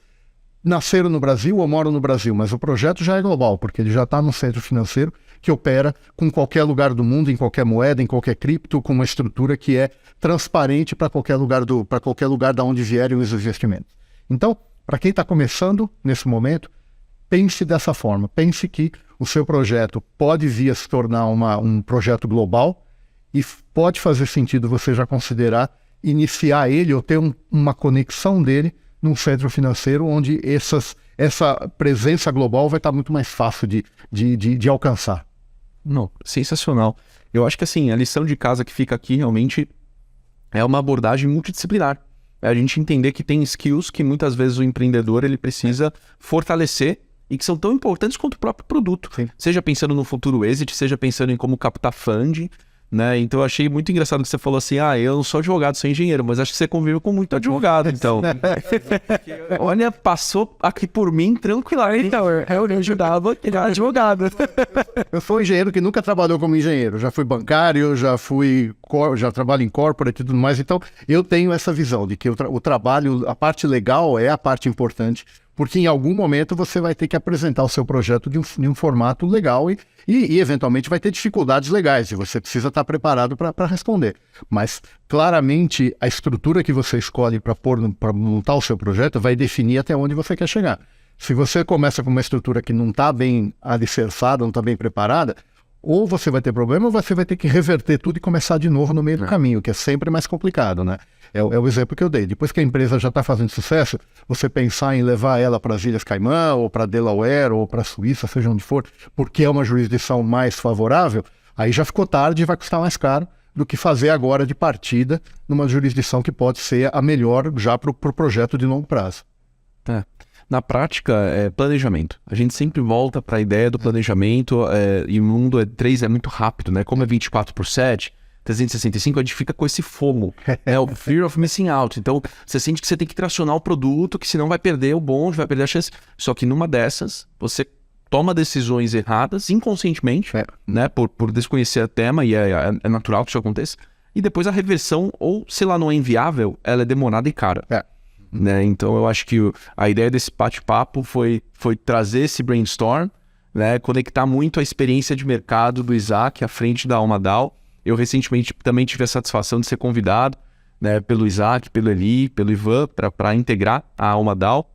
nasceram no Brasil ou moram no Brasil, mas o projeto já é global, porque ele já está num centro financeiro que opera com qualquer lugar do mundo, em qualquer moeda, em qualquer cripto, com uma estrutura que é transparente para qualquer lugar da onde vierem os investimentos. Então, para quem está começando nesse momento, pense dessa forma. Pense que o seu projeto pode vir a se tornar um projeto global e pode fazer sentido você já considerar iniciar ele ou ter uma conexão dele num centro financeiro onde essa presença global vai estar muito mais fácil de alcançar. Não, sensacional. Eu acho que assim, a lição de casa que fica aqui realmente é uma abordagem multidisciplinar. É a gente entender que tem skills que muitas vezes o empreendedor ele precisa fortalecer e que são tão importantes quanto o próprio produto. Sim. Seja pensando no futuro exit, seja pensando em como captar funding, né? Então eu achei muito engraçado que você falou assim, eu não sou advogado, sou engenheiro, mas acho que você convive com muito advogado, então. Olha, passou aqui por mim tranquilamente. Então, eu ajudava ele era advogado. Eu sou um engenheiro que nunca trabalhou como engenheiro, já fui bancário, já trabalho em corporate e tudo mais, então eu tenho essa visão de que o trabalho, a parte legal é a parte importante, porque em algum momento você vai ter que apresentar o seu projeto de um formato legal e eventualmente vai ter dificuldades legais e você precisa estar preparado para responder. Mas claramente a estrutura que você escolhe para montar o seu projeto vai definir até onde você quer chegar. Se você começa com uma estrutura que não está bem alicerçada, não está bem preparada, ou você vai ter problema ou você vai ter que reverter tudo e começar de novo no meio do caminho, que é sempre mais complicado, né? É o exemplo que eu dei. Depois que a empresa já está fazendo sucesso, você pensar em levar ela para as Ilhas Caimã, ou para Delaware, ou para a Suíça, seja onde for, porque é uma jurisdição mais favorável, aí já ficou tarde e vai custar mais caro do que fazer agora de partida numa jurisdição que pode ser a melhor já para o projeto de longo prazo. Na prática, é planejamento. A gente sempre volta para a ideia do planejamento e o mundo 3 é muito rápido, né? Como é 24/7, 365, a gente fica com esse FOMO, o Fear of Missing Out. Então, você sente que você tem que tracionar o produto, que senão vai perder o bonde, vai perder a chance. Só que numa dessas, você toma decisões erradas, inconscientemente, né? Por desconhecer o tema, e é natural que isso aconteça. E depois a reversão, ou se ela não é inviável, ela é demorada e cara. Né? Então eu acho que a ideia desse bate-papo foi trazer esse brainstorm, né? Conectar muito a experiência de mercado do Isaac à frente da AlmaDAO. Eu recentemente também tive a satisfação de ser convidado, né, pelo Isaac, pelo Eli, pelo Ivan, para integrar a AlmaDAO.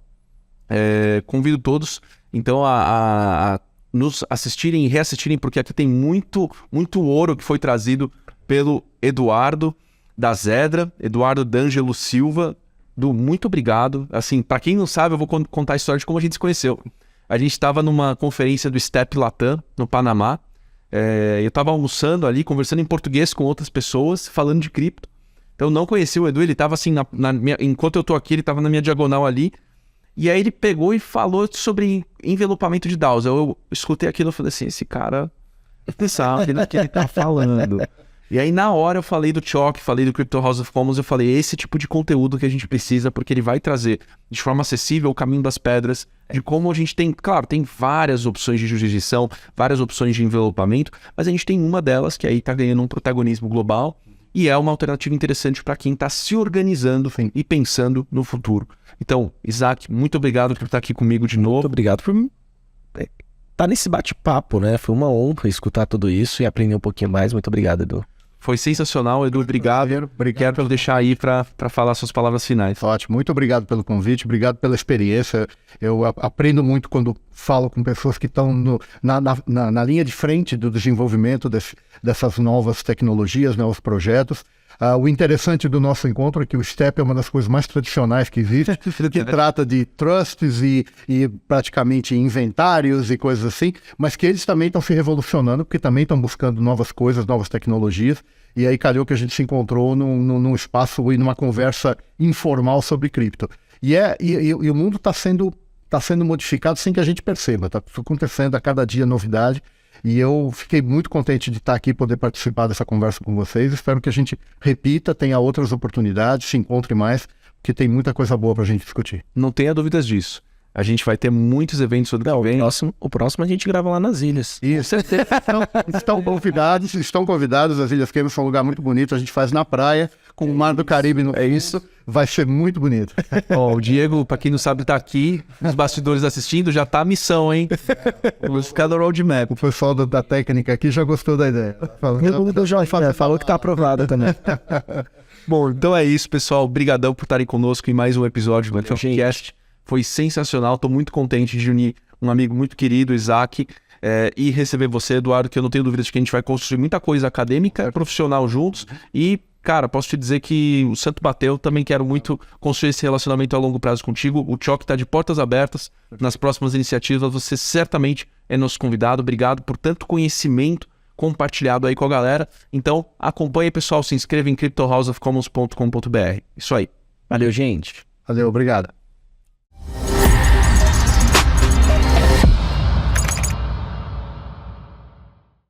Convido todos então a nos assistirem e reassistirem, porque aqui tem muito ouro que foi trazido pelo Eduardo da Zedra, Eduardo D'Angelo Silva. Muito obrigado. Assim, para quem não sabe, eu vou contar a história de como a gente se conheceu. A gente estava numa conferência do Step Latam, no Panamá. Eu estava almoçando ali, conversando em português com outras pessoas, falando de cripto. Então eu não conheci o Edu, ele estava assim, enquanto eu estou aqui, ele estava na minha diagonal ali. E aí ele pegou e falou sobre envelopamento de DAOs. Eu escutei aquilo e falei assim, esse cara sabe do que ele tá falando. E aí na hora eu falei do Choque, falei do Crypto House of Commons, eu falei esse tipo de conteúdo que a gente precisa, porque ele vai trazer de forma acessível o caminho das pedras, de como a gente tem, claro, tem várias opções de jurisdição, várias opções de envelopamento, mas a gente tem uma delas que aí tá ganhando um protagonismo global e é uma alternativa interessante para quem está se organizando e pensando no futuro. Então, Isaac, muito obrigado por estar aqui comigo de novo. Muito obrigado por estar nesse bate-papo, né? Foi uma honra escutar tudo isso e aprender um pouquinho mais. Muito obrigado, Edu. Foi sensacional, Edu, obrigado. Obrigado. Quero deixar aí para falar suas palavras finais. Ótimo, muito obrigado pelo convite, obrigado pela experiência. Eu aprendo muito quando falo com pessoas que estão na linha de frente do desenvolvimento dessas novas tecnologias, novos projetos. O interessante do nosso encontro é que o STEP é uma das coisas mais tradicionais que existe, que trata de trusts e praticamente inventários e coisas assim, mas que eles também estão se revolucionando, porque também estão buscando novas coisas, novas tecnologias, e aí calhou que a gente se encontrou num espaço e numa conversa informal sobre cripto. E o mundo está sendo modificado sem que a gente perceba, está acontecendo a cada dia novidade. E eu fiquei muito contente de estar aqui, poder participar dessa conversa com vocês. Espero que a gente repita, tenha outras oportunidades, se encontre mais, porque tem muita coisa boa para a gente discutir. Não tenha dúvidas disso. A gente vai ter muitos eventos ano que vem. O próximo a gente grava lá nas ilhas. Isso. Estão convidados. As Ilhas Cayman são um lugar muito bonito. A gente faz na praia, com o Mar do Caribe no... É isso. Vai ser muito bonito. Ó, o Diego, pra quem não sabe, tá aqui, nos bastidores assistindo, já tá a missão, hein? Vamos ficar no roadmap. O pessoal da técnica aqui já gostou da ideia. Falou que tá aprovado também. Bom, então é isso, pessoal. Obrigadão por estarem conosco em mais um episódio do Podcast. Foi sensacional. Tô muito contente de unir um amigo muito querido, Isaac, e receber você, Eduardo, que eu não tenho dúvida de que a gente vai construir muita coisa acadêmica e profissional juntos. E, cara, posso te dizer que o santo bateu. Também quero muito construir esse relacionamento a longo prazo contigo. O Choque tá de portas abertas. Nas próximas iniciativas, você certamente é nosso convidado. Obrigado por tanto conhecimento compartilhado aí com a galera. Então, acompanhe, pessoal. Se inscreva em cryptohouseofcommons.com.br. Isso aí. Valeu, gente. Valeu, obrigado.